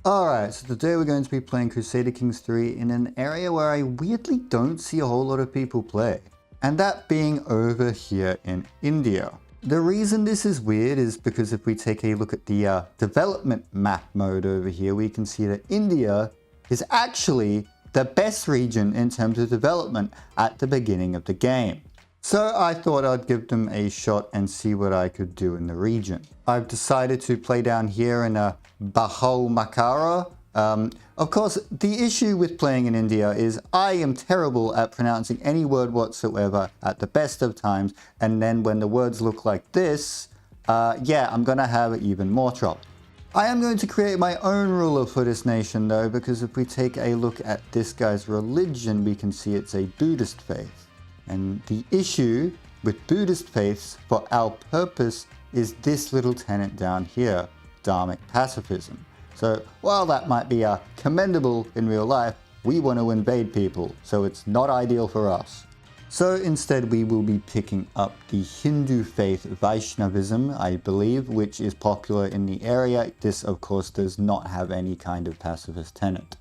Alright, so today we're going to be playing Crusader Kings 3 in an area where I weirdly don't see a whole lot of people play. And that being over here in India. The reason this is weird is because if we take a look at the development map mode over here, we can see that India is actually the best region in terms of development at the beginning of the game. So I thought I'd give them a shot and see what I could do in the region. I've decided to play down here in a Bahal Makara. Of course, the issue with playing in India is I am terrible at pronouncing any word whatsoever at the best of times. And then when the words look like this, yeah, I'm gonna have even more trouble. I am going to create my own ruler for this nation though, because if we take a look at this guy's religion, we can see it's a Buddhist faith. And the issue with Buddhist faiths for our purpose is this little tenet down here, dharmic pacifism. So while that might be commendable in real life, we want to invade people, so it's not ideal for us. So instead we will be picking up the Hindu faith Vaishnavism, I believe, which is popular in the area. This of course does not have any kind of pacifist tenet.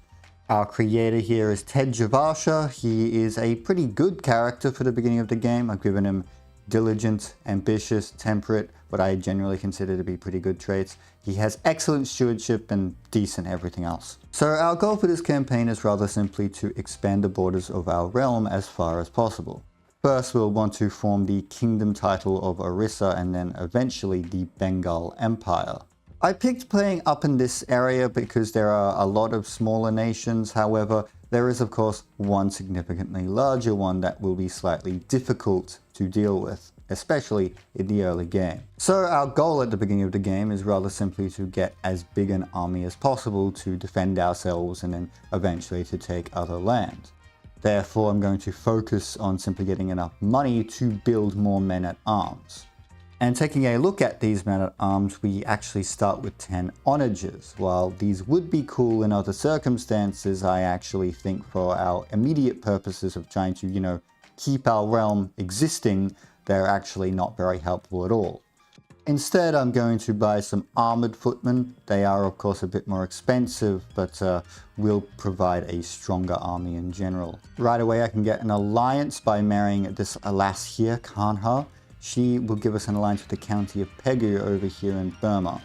Our creator here is Tejavasha. He is a pretty good character for the beginning of the game. I've given him diligent, ambitious, temperate, what I generally consider to be pretty good traits. He has excellent stewardship and decent everything else. So our goal for this campaign is rather simply to expand the borders of our realm as far as possible. First, we'll want to form the kingdom title of Orissa and then eventually the Bengal Empire. I picked playing up in this area because there are a lot of smaller nations. However, there is of course one significantly larger one that will be slightly difficult to deal with, especially in the early game. So our goal at the beginning of the game is rather simply to get as big an army as possible to defend ourselves and then eventually to take other land. Therefore, I'm going to focus on simply getting enough money to build more men at arms. And taking a look at these men-at-arms, we actually start with 10 onagers. While these would be cool in other circumstances, I actually think for our immediate purposes of trying to, keep our realm existing, they're actually not very helpful at all. Instead, I'm going to buy some armored footmen. They are, of course, a bit more expensive, but will provide a stronger army in general. Right away, I can get an alliance by marrying this lass here, Kanha. She will give us an alliance with the county of Pegu over here in Burma.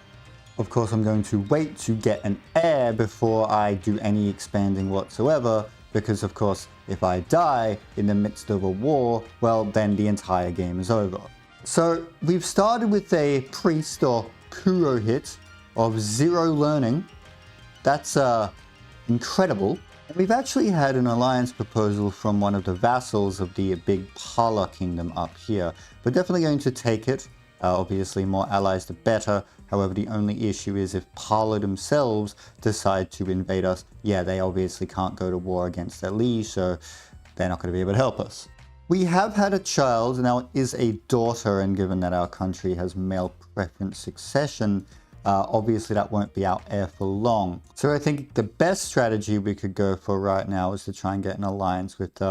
Of course, I'm going to wait to get an heir before I do any expanding whatsoever, because of course, if I die in the midst of a war, well, then the entire game is over. So we've started with a priest or purohit of 0 learning. That's incredible. We've actually had an alliance proposal from one of the vassals of the big Pala kingdom up here. We're definitely going to take it. Obviously, more allies the better. However, the only issue is if Pala themselves decide to invade us, yeah, they obviously can't go to war against their liege, so they're not going to be able to help us. We have had a child, now it is a daughter, and given that our country has male preference succession, obviously that won't be our heir for long. So I think the best strategy we could go for right now is to try and get an alliance with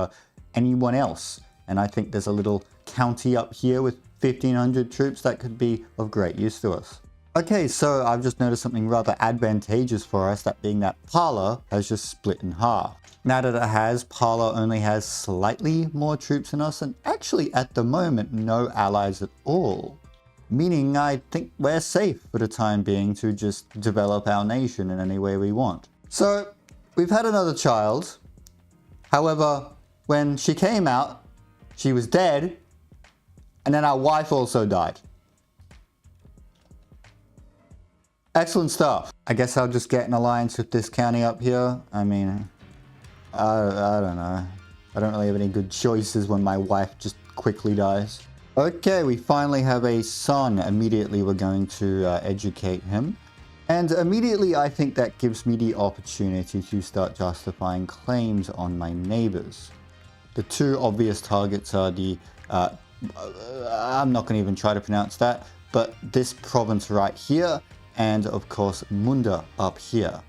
anyone else. And I think there's a little county up here with 1,500 troops that could be of great use to us. Okay, so I've just noticed something rather advantageous for us, that being that Pala has just split in half. Now that it has, Pala only has slightly more troops than us, and actually at the moment no allies at all. Meaning I think we're safe for the time being to just develop our nation in any way we want. So we've had another child. However, when she came out, she was dead, and then our wife also died. Excellent stuff. I guess I'll just get an alliance with this county up here. I mean, I don't know. I don't really have any good choices when my wife just quickly dies. Okay, we finally have a son. Immediately we're going to educate him. And immediately I think that gives me the opportunity to start justifying claims on my neighbors. The two obvious targets are the, I'm not going to even try to pronounce that, but this province right here, and of course Munda up here.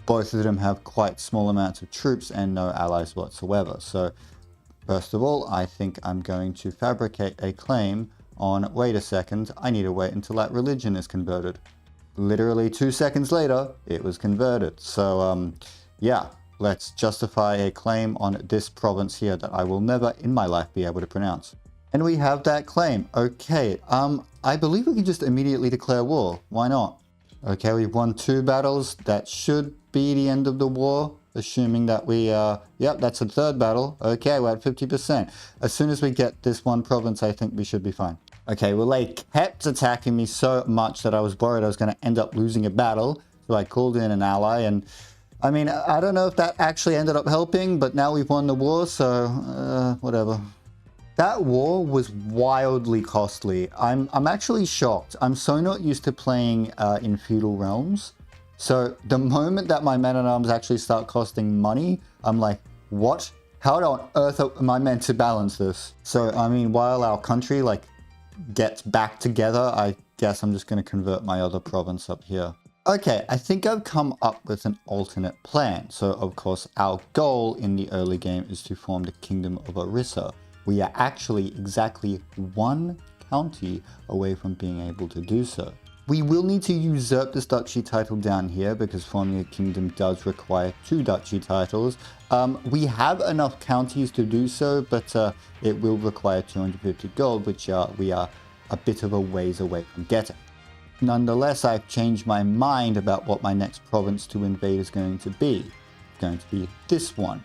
Both of them have quite small amounts of troops and no allies whatsoever. So first of all, I think I'm going to fabricate a claim on, wait a second, I need to wait until that religion is converted. literally 2 seconds later, it was converted. So yeah, let's justify a claim on this province here that I will never in my life be able to pronounce. And we have that claim. Okay, I believe we can just immediately declare war. Why not? Okay, we've won 2 battles. That should be the end of the war, assuming that we, yep, that's a 3rd battle. Okay, we're at 50%. As soon as we get this one province, I think we should be fine. Okay, well, they kept attacking me so much that I was worried I was going to end up losing a battle. So I called in an ally, and I mean, I don't know if that actually ended up helping, but now we've won the war, so whatever. That war was wildly costly. I'm actually shocked. I'm so not used to playing in feudal realms. So the moment that my men-at-arms actually start costing money, I'm like, what? How on earth am I meant to balance this? So, I mean, while our country like gets back together, I guess I'm just going to convert my other province up here. Okay, I think I've come up with an alternate plan. So, of course, our goal in the early game is to form the Kingdom of Orissa. We are actually exactly 1 county away from being able to do so. We will need to usurp this duchy title down here because forming a kingdom does require 2 duchy titles. We have enough counties to do so, but it will require 250 gold, which we are a bit of a ways away from getting. Nonetheless, I've changed my mind about what my next province to invade is going to be. It's going to be this one.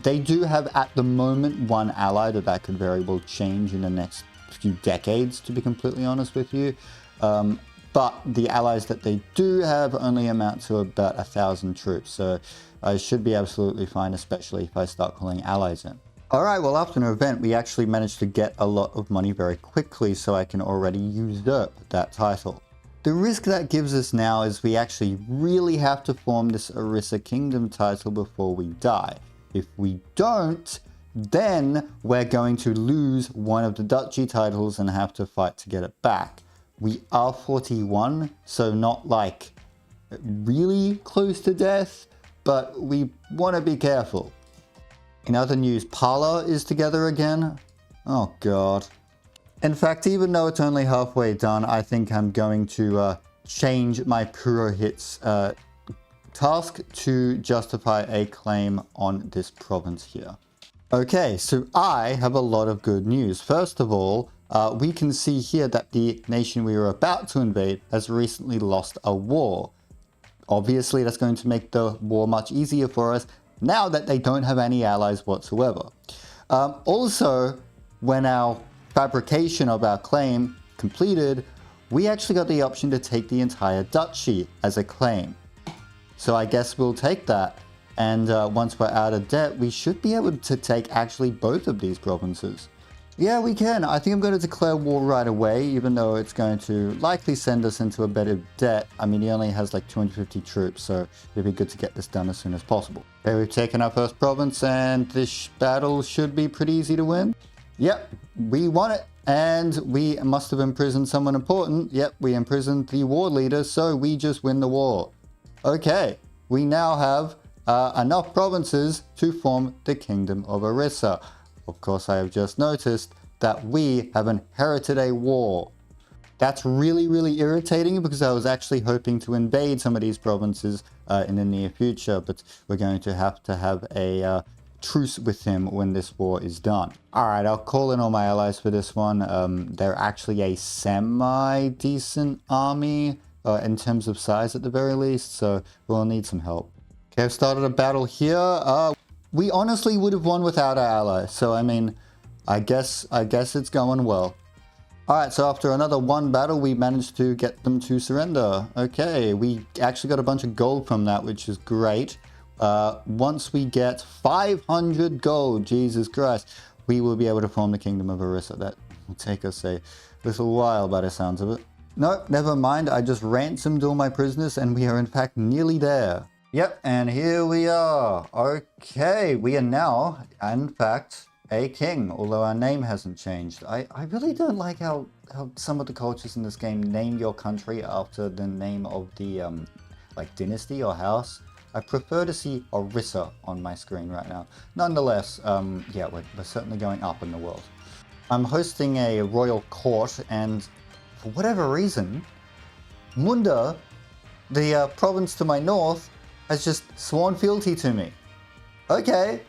They do have, at the moment, 1 ally that could very well change in the next few decades, to be completely honest with you. But the allies that they do have only amount to about 1,000 troops, so I should be absolutely fine, especially if I start calling allies in. Alright, well, after an event, we actually managed to get a lot of money very quickly, so I can already usurp that title. The risk that gives us now is we actually really have to form this Orissa Kingdom title before we die. If we don't, then we're going to lose one of the duchy titles and have to fight to get it back. We are 41, so not like really close to death, but we want to be careful. In other news, Pala is together again. Oh god. In fact, even though it's only halfway done, I think I'm going to change my Purohit's task to justify a claim on this province here. Okay, so I have a lot of good news. First of all, we can see here that the nation we were about to invade has recently lost a war. Obviously, that's going to make the war much easier for us now that they don't have any allies whatsoever. Also, when our fabrication of our claim completed, we actually got the option to take the entire duchy as a claim. So I guess we'll take that. And once we're out of debt, we should be able to take actually both of these provinces. Yeah, we can. I think I'm going to declare war right away, even though it's going to likely send us into a bit of debt. I mean, he only has like 250 troops, so it'd be good to get this done as soon as possible. Okay, we've taken our first province, and this battle should be pretty easy to win. Yep, we won it. And we must have imprisoned someone important. Yep, we imprisoned the war leader, so we just win the war. Okay, we now have enough provinces to form the Kingdom of Orissa. Of course, I have just noticed that we have inherited a war. That's really, really irritating because I was actually hoping to invade some of these provinces in the near future, but we're going to have a truce with him when this war is done. Alright, I'll call in all my allies for this one. They're actually a semi-decent army in terms of size at the very least, so we'll need some help. Okay, I've started a battle here. We honestly would have won without our ally, so I mean, I guess it's going well. Alright, so after another 1 battle, we managed to get them to surrender. Okay, we actually got a bunch of gold from that, which is great. Once we get 500 gold, Jesus Christ, we will be able to form the Kingdom of Orissa. That will take us a little while by the sounds of it. Nope, never mind. I just ransomed all my prisoners and we are in fact nearly there. Yep, and here we are. Okay, we are now, in fact, a king, although our name hasn't changed. I really don't like how some of the cultures in this game name your country after the name of the like dynasty or house. I prefer to see Orissa on my screen right now. Nonetheless, yeah, we're certainly going up in the world. I'm hosting a royal court, and for whatever reason, Munda the province to my north has just sworn fealty to me. Okay,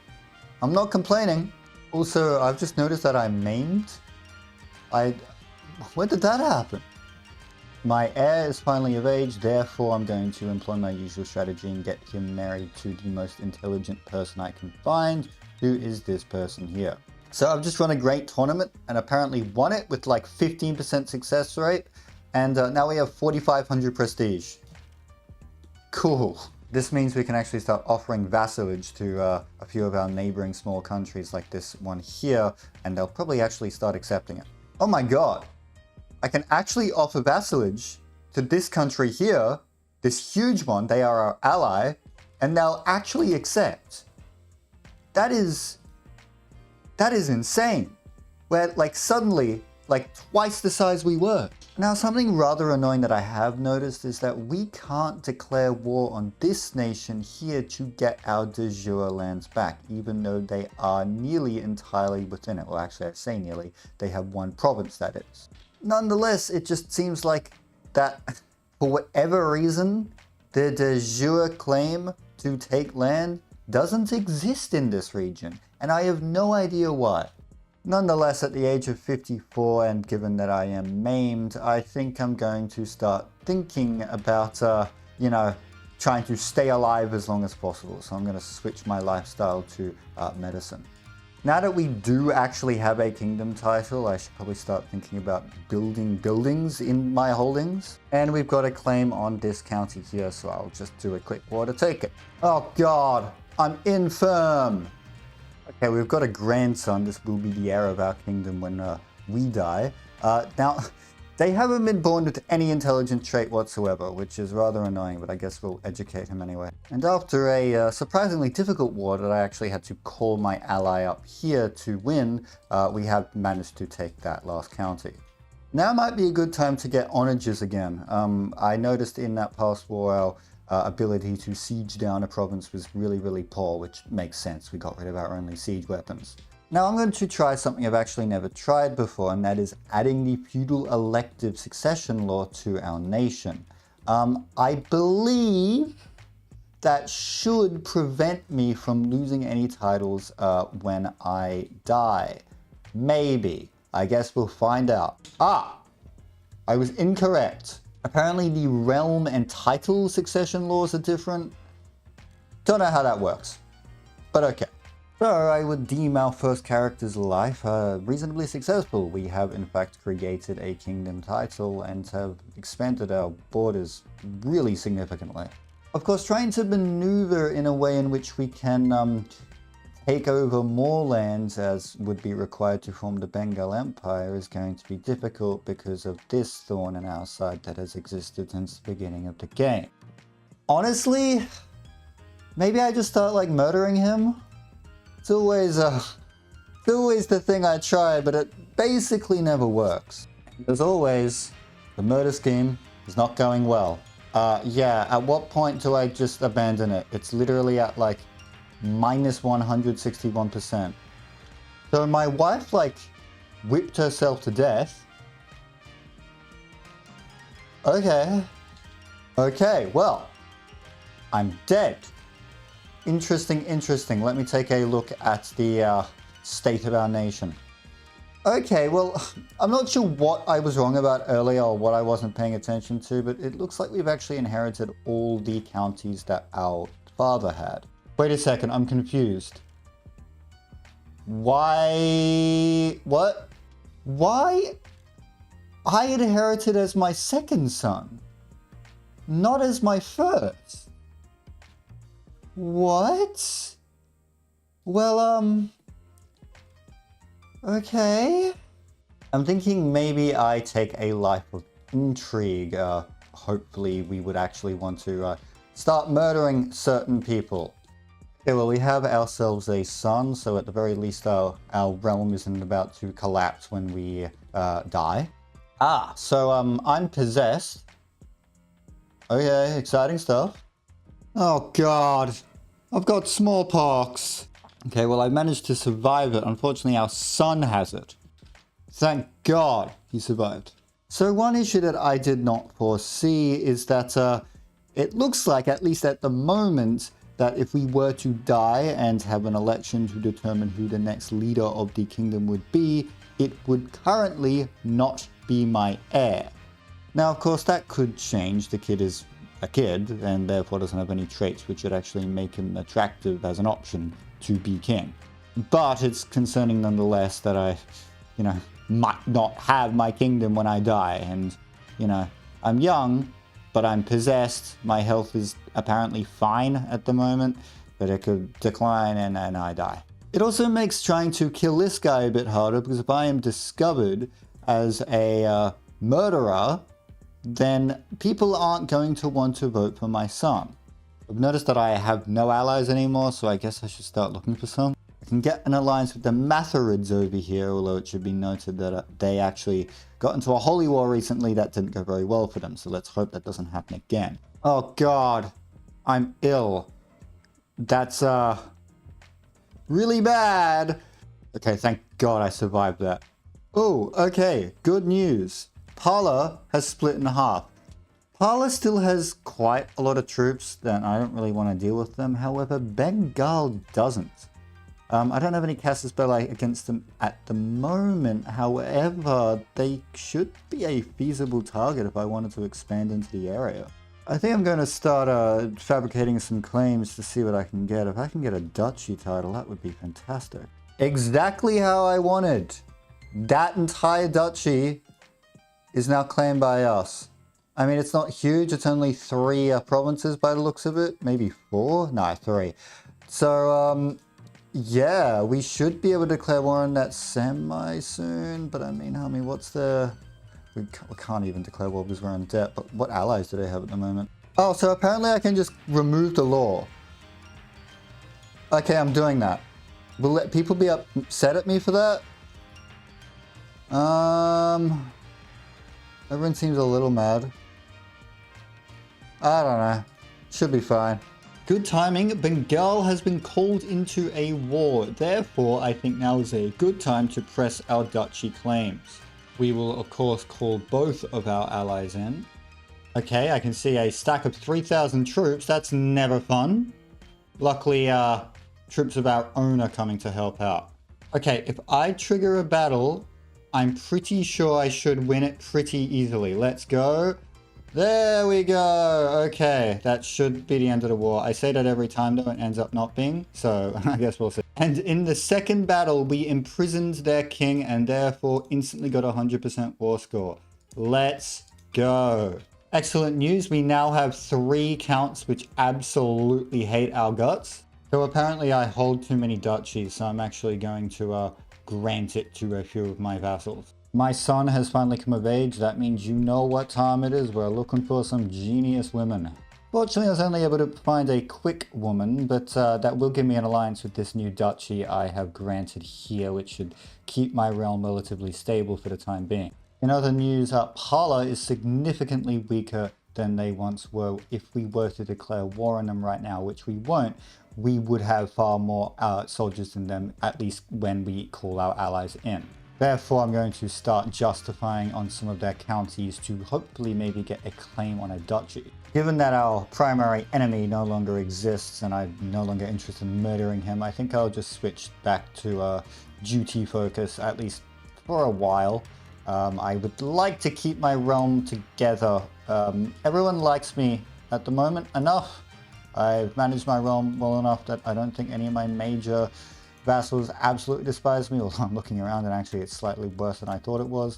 I'm not complaining. Also, I've just noticed that I'm maimed. When did that happen? My heir is finally of age, therefore I'm going to employ my usual strategy and get him married to the most intelligent person I can find, who is this person here. So I've just run a great tournament and apparently won it with like 15% success rate, and now we have 4,500 prestige. Cool. This means we can actually start offering vassalage to a few of our neighboring small countries like this one here, and they'll probably actually start accepting it. Oh my god. I can actually offer vassalage to this country here, this huge one, they are our ally, and they'll actually accept. That is insane. We're like suddenly like twice the size we were. Now, something rather annoying that I have noticed is that we can't declare war on this nation here to get our de jure lands back, even though they are nearly entirely within it. Well, actually, I say nearly. They have one province, that is. Nonetheless, it just seems like that, for whatever reason, the de jure claim to take land doesn't exist in this region, and I have no idea why. Nonetheless, at the age of 54, and given that I am maimed, I think I'm going to start thinking about, trying to stay alive as long as possible. So I'm going to switch my lifestyle to medicine. Now that we do actually have a kingdom title, I should probably start thinking about building buildings in my holdings. And we've got a claim on this county here, so I'll just do a quick war to take it. Oh god, I'm infirm! Okay, we've got a grandson. This will be the heir of our kingdom when we die. Now, they haven't been born with any intelligent trait whatsoever, which is rather annoying, but I guess we'll educate him anyway. And after a surprisingly difficult war that I actually had to call my ally up here to win, we have managed to take that last county. Now might be a good time to get onages again. I noticed in that past war our ability to siege down a province was really poor, which makes sense. We got rid of our only siege weapons. Now I'm going to try something I've actually never tried before, and that is adding the feudal elective succession law to our nation. I believe that should prevent me from losing any titles when I die. Maybe. I guess we'll find out. I was incorrect. Apparently the realm and title succession laws are different. Don't know how that works, but okay. So I would deem our first character's life reasonably successful. We have in fact created a kingdom title and have expanded our borders really significantly. Of course, trying to maneuver in a way in which we can take over more lands as would be required to form the Bengal Empire is going to be difficult because of this thorn in our side that has existed since the beginning of the game. Honestly, maybe I just start like murdering him. It's always the thing I try, but it basically never works. As always, the murder scheme is not going well. Yeah, at what point do I just abandon it? It's literally at like minus 161%. So my wife like whipped herself to death. Okay, well, I'm dead. Interesting. Let me take a look at the state of our nation. Okay, well, I'm not sure what I was wrong about earlier or what I wasn't paying attention to, but it looks like we've actually inherited all the counties that our father had. Wait a second, I'm confused. Why? What? Why? I inherited as my second son, not as my first. What? Well, okay. I'm thinking maybe I take a life of intrigue. Hopefully we would actually want to start murdering certain people. Okay, well, we have ourselves a son, so at the very least our realm isn't about to collapse when we die. So I'm possessed. Okay, exciting stuff. Oh god, I've got smallpox. Okay, well, I managed to survive it. Unfortunately, our son has it. Thank god he survived. So one issue that I did not foresee is that It looks like, at least at the moment, that if we were to die and have an election to determine who the next leader of the kingdom would be, it would currently not be my heir. Now, of course, that could change. The kid is a kid and therefore doesn't have any traits which would actually make him attractive as an option to be king. But it's concerning nonetheless that I, might not have my kingdom when I die. And, I'm young, but I'm possessed. My health is apparently fine at the moment, but it could decline and I die. It also makes trying to kill this guy a bit harder, because if I am discovered as a murderer, then people aren't going to want to vote for my son. I've noticed that I have no allies anymore, so I guess I should start looking for some. I can get an alliance with the Matharids over here, although it should be noted that they actually got into a holy war recently that didn't go very well for them, so let's hope that doesn't happen again. Oh god, I'm ill. That's really bad. Okay, thank god I survived that. Oh, okay, good news. Pala has split in half. Pala still has quite a lot of troops, and I don't really want to deal with them. However, Bengal doesn't. I don't have any Casus Belli against them at the moment. However, they should be a feasible target if I wanted to expand into the area. I think I'm going to start fabricating some claims to see what I can get. If I can get a duchy title, that would be fantastic. Exactly how I wanted. That entire duchy is now claimed by us. I mean, it's not huge. It's only 3 provinces by the looks of it. Maybe 4? No, 3. So, yeah, we should be able to declare war on that semi soon. But I mean, what's the... We can't even declare war because we're in debt. But what allies do they have at the moment? Oh, so apparently I can just remove the law. Okay, I'm doing that. Will people be upset at me for that? Everyone seems a little mad. I don't know. Should be fine. Good timing. Bengal has been called into a war. Therefore, I think now is a good time to press our duchy claims. We will, of course, call both of our allies in. Okay, I can see a stack of 3,000 troops. That's never fun. Luckily, troops of our own are coming to help out. Okay, if I trigger a battle, I'm pretty sure I should win it pretty easily. Let's go. There we go. Okay, that should be the end of the war. I say that every time though, it ends up not being. So I guess we'll see. And in the second battle, we imprisoned their king and therefore instantly got a 100% war score. Let's go. Excellent news. We now have 3 counts which absolutely hate our guts. So apparently I hold too many duchies, so I'm actually going to grant it to a few of my vassals. My son has finally come of age. That means you know what time it is. We're looking for some genius women. Fortunately, I was only able to find a quick woman, but that will give me an alliance with this new duchy I have granted here, which should keep my realm relatively stable for the time being. In other news, Pala is significantly weaker than they once were. If we were to declare war on them right now, which we won't, we would have far more soldiers than them, at least when we call our allies in. Therefore, I'm going to start justifying on some of their counties to hopefully maybe get a claim on a duchy. Given that our primary enemy no longer exists and I'm no longer interested in murdering him, I think I'll just switch back to duty focus, at least for a while. I would like to keep my realm together. Everyone likes me at the moment enough. I've managed my realm well enough that I don't think any of my major vassals absolutely despise me, although I'm looking around and actually it's slightly worse than I thought it was.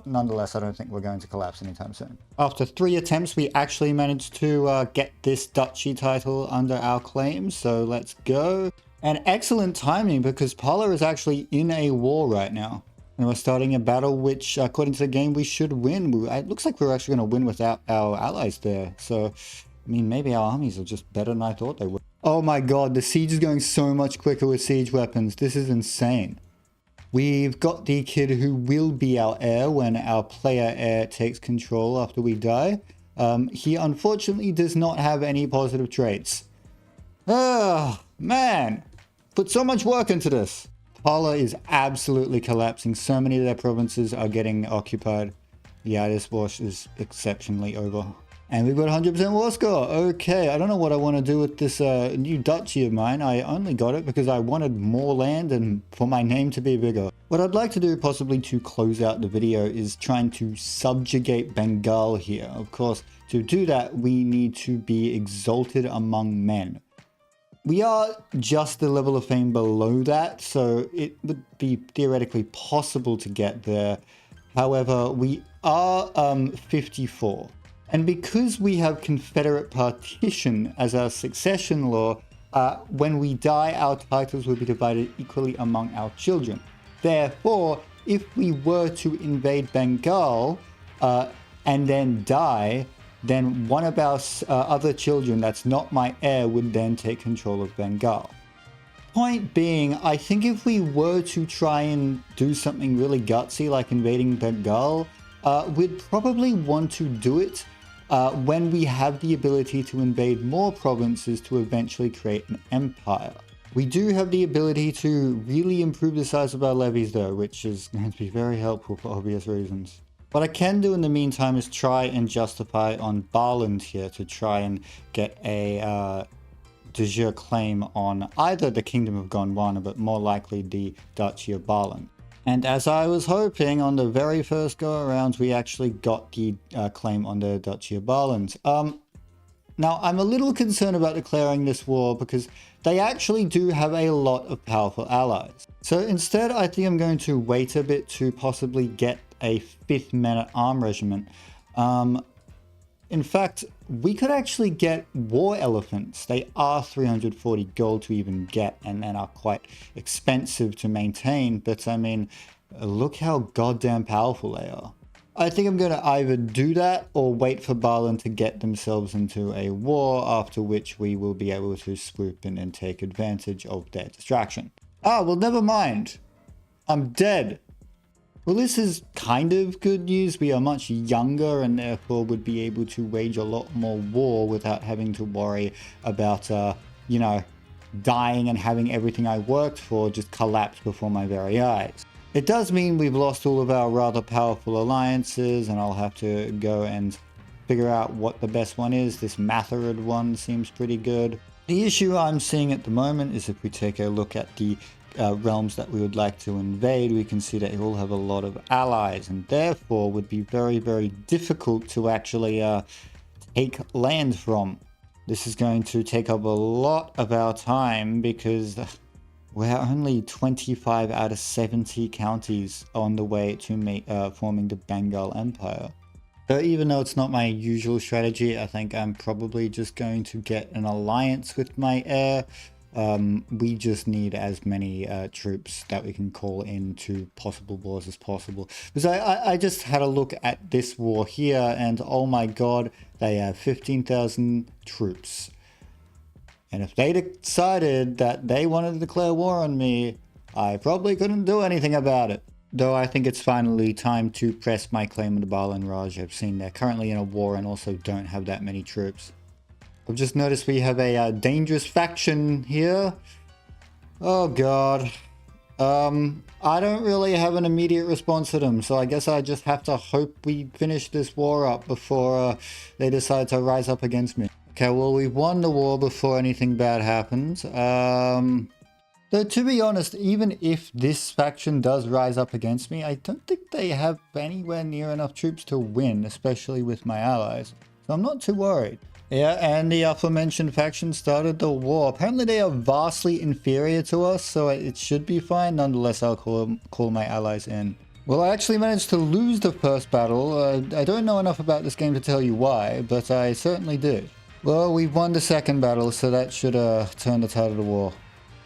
Nonetheless, I don't think we're going to collapse anytime soon. After 3 attempts, we actually managed to get this duchy title under our claim, so let's go. And excellent timing, because Pala is actually in a war right now. And we're starting a battle which, according to the game, we should win. It looks like we're actually going to win without our allies there. So, I mean, maybe our armies are just better than I thought they would. Oh my god, the siege is going so much quicker with siege weapons. This is insane. We've got the kid who will be our heir when our player heir takes control after we die. He unfortunately does not have any positive traits. Oh, man. Put so much work into this. Pala is absolutely collapsing. So many of their provinces are getting occupied. Yeah, this war is exceptionally over. And we've got 100% war score. Okay, I don't know what I want to do with this new duchy of mine. I only got it because I wanted more land and for my name to be bigger. What I'd like to do, possibly to close out the video, is trying to subjugate Bengal here. Of course, to do that, we need to be exalted among men. We are just the level of fame below that, so it would be theoretically possible to get there. However, we are 54. And because we have Confederate partition as our succession law, when we die, our titles will be divided equally among our children. Therefore, if we were to invade Bengal and then die, then one of our other children that's not my heir would then take control of Bengal. Point being, I think if we were to try and do something really gutsy like invading Bengal, we'd probably want to do it when we have the ability to invade more provinces to eventually create an empire. We do have the ability to really improve the size of our levies though, which is going to be very helpful for obvious reasons. What I can do in the meantime is try and justify on Baaland here to try and get a de jure claim on either the Kingdom of Gondwana, but more likely the Duchy of Baaland. And as I was hoping, on the very first go-around, we actually got the claim on the Duchy of Baaland. Now, I'm a little concerned about declaring this war because they actually do have a lot of powerful allies. So instead, I think I'm going to wait a bit to possibly get a 5th Man-at-Arms regiment. In fact, we could actually get war elephants. They are 340 gold to even get and are quite expensive to maintain. But I mean, look how goddamn powerful they are. I think I'm going to either do that or wait for Baaland to get themselves into a war, after which we will be able to swoop in and take advantage of their distraction. Ah, well, never mind. I'm dead. Well, this is kind of good news. We are much younger and therefore would be able to wage a lot more war without having to worry about, you know, dying and having everything I worked for just collapse before my very eyes. It does mean we've lost all of our rather powerful alliances, and I'll have to go and figure out what the best one is. This Matharid one seems pretty good. The issue I'm seeing at the moment is if we take a look at the realms that we would like to invade, we can see that they all have a lot of allies and therefore would be very, very difficult to actually take land from. This is going to take up a lot of our time because we're only 25 out of 70 counties on the way to forming the Bengal Empire. So even though it's not my usual strategy, I think I'm probably just going to get an alliance with my heir. We just need as many troops that we can call into possible wars as possible. Because I just had a look at this war here and oh my god, they have 15,000 troops. And if they decided that they wanted to declare war on me, I probably couldn't do anything about it. Though I think it's finally time to press my claim on the Baaland Raj. I've seen they're currently in a war and also don't have that many troops. I've just noticed we have a dangerous faction here. Oh god. I don't really have an immediate response to them, so I guess I just have to hope we finish this war up before they decide to rise up against me. Okay, well, we won the war before anything bad happened. Though, to be honest, even if this faction does rise up against me, I don't think they have anywhere near enough troops to win, especially with my allies. So I'm not too worried. Yeah, and the aforementioned faction started the war. Apparently they are vastly inferior to us, so it should be fine. Nonetheless, I'll call my allies in. Well, I actually managed to lose the first battle. I don't know enough about this game to tell you why, but I certainly did. Well, we've won the second battle, so that should turn the tide of the war.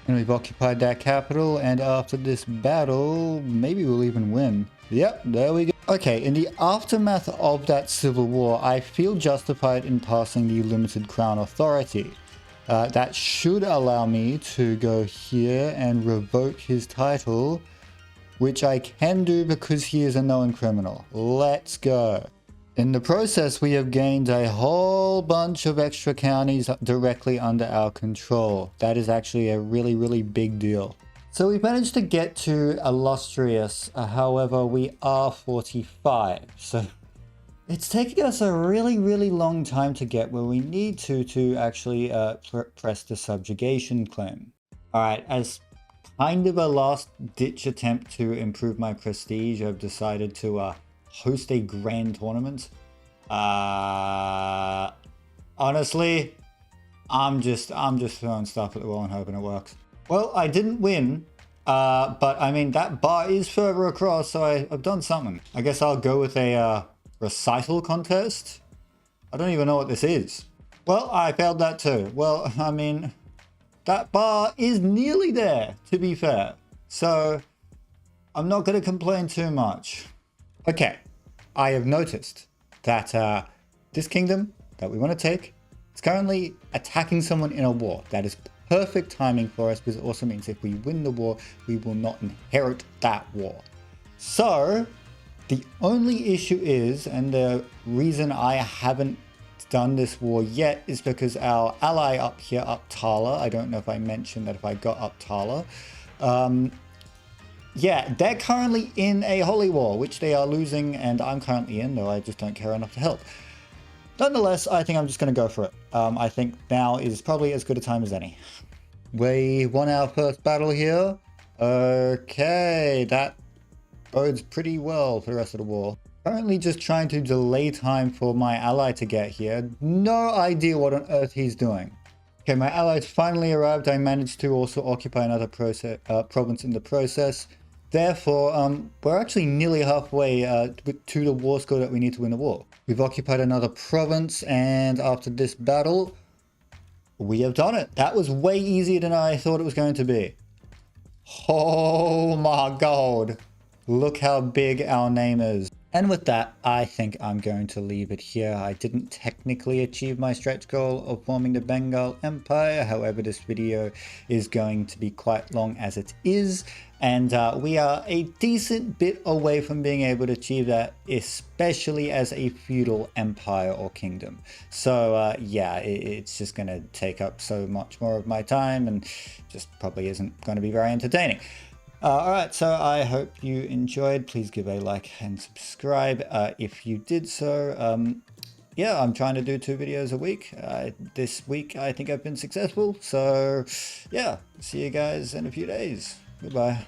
And we've occupied that capital, and after this battle, maybe we'll even win. Yep, there we go. Okay, in the aftermath of that civil war, I feel justified in passing the limited crown authority. That should allow me to go here and revoke his title, which I can do because he is a known criminal. Let's go. In the process, we have gained a whole bunch of extra counties directly under our control. That is actually a really, really big deal. So we managed to get to illustrious, however, we are 45. So It's taking us a really long time to get where we need to actually press the subjugation claim. All right, as kind of a last ditch attempt to improve my prestige, I've decided to host a grand tournament. Honestly, I'm just throwing stuff at the wall and hoping it works. Well, I didn't win, but I mean that bar is further across, so I've done something. I guess I'll go with a recital contest. I don't even know what this is. Well, I failed that too. Well, I mean, that bar is nearly there, to be fair. So I'm not going to complain too much. Okay, I have noticed that this kingdom that we want to take is currently attacking someone in a war. That is perfect timing for us, because it also means if we win the war, we will not inherit that war. So the only issue is, and the reason I haven't done this war yet, is because our ally up here, Uptala, I don't know if I mentioned that if I got Uptala, yeah, they're currently in a holy war, which they are losing, and I'm currently in, though I just don't care enough to help. Nonetheless, I think I'm just going to go for it. I think now is probably as good a time as any. We won our first battle here. Okay, that bodes pretty well for the rest of the war. Currently just trying to delay time for my ally to get here. No idea what on earth he's doing. Okay, my allies finally arrived. I managed to also occupy another province in the process. Therefore, we're actually nearly halfway to the war score that we need to win the war. We've occupied another province, and after this battle, we have done it. That was way easier than I thought it was going to be. Oh my god. Look how big our name is. And with that, I think I'm going to leave it here. I didn't technically achieve my stretch goal of forming the Bengal Empire. However, this video is going to be quite long as it is. And we are a decent bit away from being able to achieve that, especially as a feudal empire or kingdom. So yeah, it's just going to take up so much more of my time and just probably isn't going to be very entertaining. Alright, so I hope you enjoyed. Please give a like and subscribe if you did so. Yeah, I'm trying to do 2 videos a week. This week I think I've been successful. So yeah, see you guys in a few days. Goodbye.